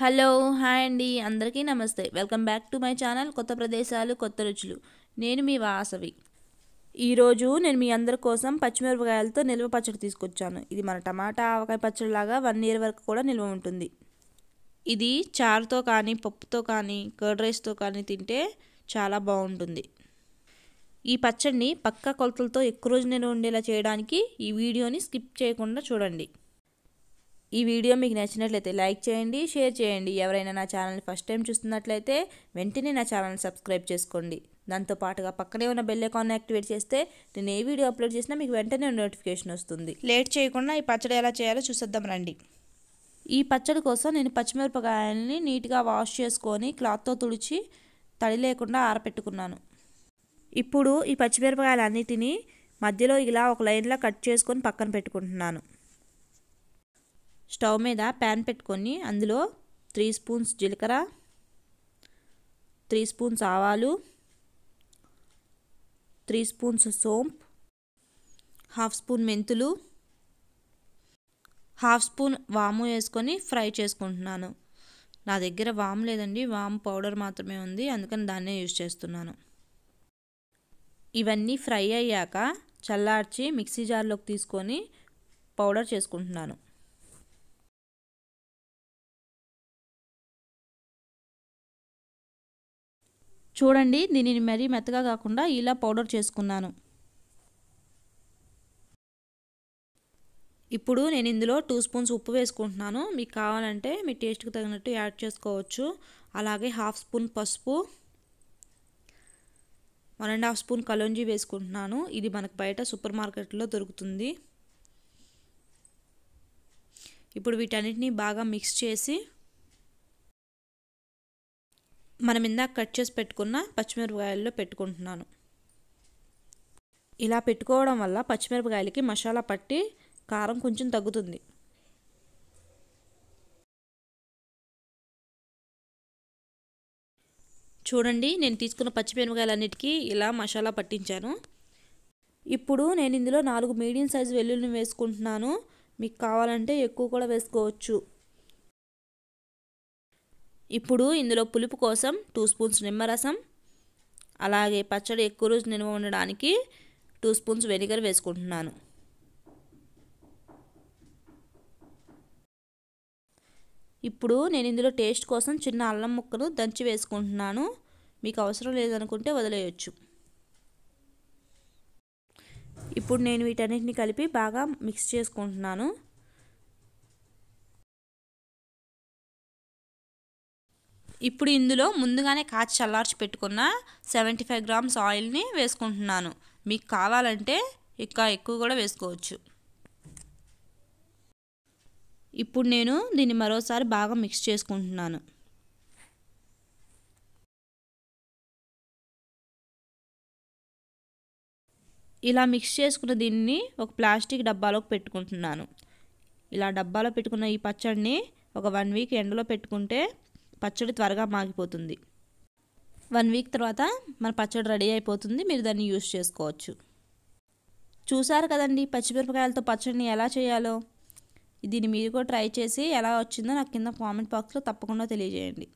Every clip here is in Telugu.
హలో హాయ్ అండి అందరికీ నమస్తే. Welcome back to my channel కొత్త ప్రదేశాలు కొత్త రుచులు. నేను మీ వాసవి. ఈరోజు నేను మీ అందరి కోసం పచ్చిమిరపకాయలతో నిల్వ పచ్చడి తీసుకొచ్చాను. ఇది మన టమాటా ఆవకాయ పచ్చడి లాగా 1 year వరకు కూడా నిల్వ ఉంటుంది. ఇది చారుతో కానీ పప్పుతో కానీ కర్డ్ రైస్తో కానీ తింటే చాలా బాగుంటుంది. ఈ పచ్చడిని పక్కా కొలతలతో ఎక్కువ రోజు నిల్వ ఉండేలా చేయడానికి ఈ వీడియోని స్కిప్ చేయకుండా చూడండి. ఈ వీడియో మీకు నచ్చినట్లయితే లైక్ చేయండి, షేర్ చేయండి. ఎవరైనా నా ఛానల్ని ఫస్ట్ టైం చూస్తున్నట్లయితే వెంటనే నా ఛానల్ని సబ్స్క్రైబ్ చేసుకోండి. దాంతో పాటుగా పక్కనే ఉన్న బెల్ ఐకాన్ని యాక్టివేట్ చేస్తే నేను ఏ వీడియో అప్లోడ్ చేసినా మీకు వెంటనే నోటిఫికేషన్ వస్తుంది. లేట్ చేయకుండా ఈ పచ్చడి ఎలా చేయాలో చూసేద్దాం రండి. ఈ పచ్చడి కోసం నేను పచ్చిమిరపకాయలని నీట్గా వాష్ చేసుకొని క్లాత్తో తుడిచి తడి లేకుండా ఆరబెట్టుకున్నాను. ఇప్పుడు ఈ పచ్చిమిరపకాయలన్నిటినీ మధ్యలో ఇలా ఒక లైన్లో కట్ చేసుకొని పక్కన పెట్టుకుంటున్నాను. స్టవ్ మీద ప్యాన్ పెట్టుకొని అందులో 3 స్పూన్స్ జీలకర్ర, 3 స్పూన్స్ ఆవాలు, 3 స్పూన్స్ సోంపు, 1/2 స్పూన్ మెంతులు, 1/2 స్పూన్ వాము వేసుకొని ఫ్రై చేసుకుంటున్నాను. నా దగ్గర వాము లేదండి, వాము పౌడర్ మాత్రమే ఉంది, అందుకని దాన్నే యూజ్ చేస్తున్నాను. ఇవన్నీ ఫ్రై అయ్యాక చల్లార్చి మిక్సీ జార్లోకి తీసుకొని పౌడర్ చేసుకుంటున్నాను. చూడండి, దీనిని మరీ మెత్తగా కాకుండా ఇలా పౌడర్ చేసుకున్నాను. ఇప్పుడు నేను ఇందులో 2 స్పూన్స్ ఉప్పు వేసుకుంటున్నాను. మీకు కావాలంటే మీ టేస్ట్కి తగినట్టు యాడ్ చేసుకోవచ్చు. అలాగే 1/2 స్పూన్ పసుపు, 1.5 స్పూన్ కలోంజీ వేసుకుంటున్నాను. ఇది మనకు బయట సూపర్ మార్కెట్లో దొరుకుతుంది. ఇప్పుడు వీటన్నిటిని బాగా మిక్స్ చేసి మనం ఇందాక కట్ చేసి పెట్టుకున్న పచ్చిమిరపకాయల్లో పెట్టుకుంటున్నాను. ఇలా పెట్టుకోవడం వల్ల పచ్చిమిరపకాయలకి మసాలా పట్టి కారం కొంచెం తగ్గుతుంది. చూడండి, నేను తీసుకున్న పచ్చిమిరపకాయలన్నిటికీ ఇలా మసాలా పట్టించాను. ఇప్పుడు నేను ఇందులో 4 మీడియం సైజు వెల్లుల్లిని వేసుకుంటున్నాను. మీకు కావాలంటే ఎక్కువ కూడా వేసుకోవచ్చు. ఇప్పుడు ఇందులో పులుపు కోసం 2 స్పూన్స్ నిమ్మరసం, అలాగే పచ్చడి ఎక్కువ రోజు నిల్వ ఉండడానికి 2 స్పూన్స్ వెనిగర్ వేసుకుంటున్నాను. ఇప్పుడు నేను ఇందులో టేస్ట్ కోసం చిన్న అల్లం ముక్కను దంచి వేసుకుంటున్నాను. మీకు అవసరం లేదనుకుంటే వదిలేయచ్చు. ఇప్పుడు నేను వీటన్నిటిని కలిపి బాగా మిక్స్ చేసుకుంటున్నాను. ఇప్పుడు ఇందులో ముందుగానే కాచి చల్లార్చి పెట్టుకున్న 75 గ్రామ్స్ ఆయిల్ని వేసుకుంటున్నాను. మీకు కావాలంటే ఇంకా ఎక్కువ కూడా వేసుకోవచ్చు. ఇప్పుడు నేను దీన్ని మరోసారి బాగా మిక్స్ చేసుకుంటున్నాను. ఇలా మిక్స్ చేసుకున్న దీన్ని ఒక ప్లాస్టిక్ డబ్బాలోకి పెట్టుకుంటున్నాను. ఇలా డబ్బాలో పెట్టుకున్న ఈ పచ్చడిని ఒక 1 వీక్ ఎండలో పెట్టుకుంటే పచ్చడి త్వరగా మాగిపోతుంది. 1 వీక్ తర్వాత మన పచ్చడి రెడీ అయిపోతుంది. మీరు దాన్ని యూజ్ చేసుకోవచ్చు. చూసారు కదండి పచ్చిమిరపకాయలతో పచ్చడిని ఎలా చేయాలో. దీన్ని మీరు కూడా ట్రై చేసి ఎలా వచ్చిందో నాకు కింద కామెంట్ బాక్స్లో తప్పకుండా తెలియజేయండి.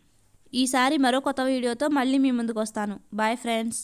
ఈసారి మరో కొత్త వీడియోతో మళ్ళీ మీ ముందుకు వస్తాను. Bye friends.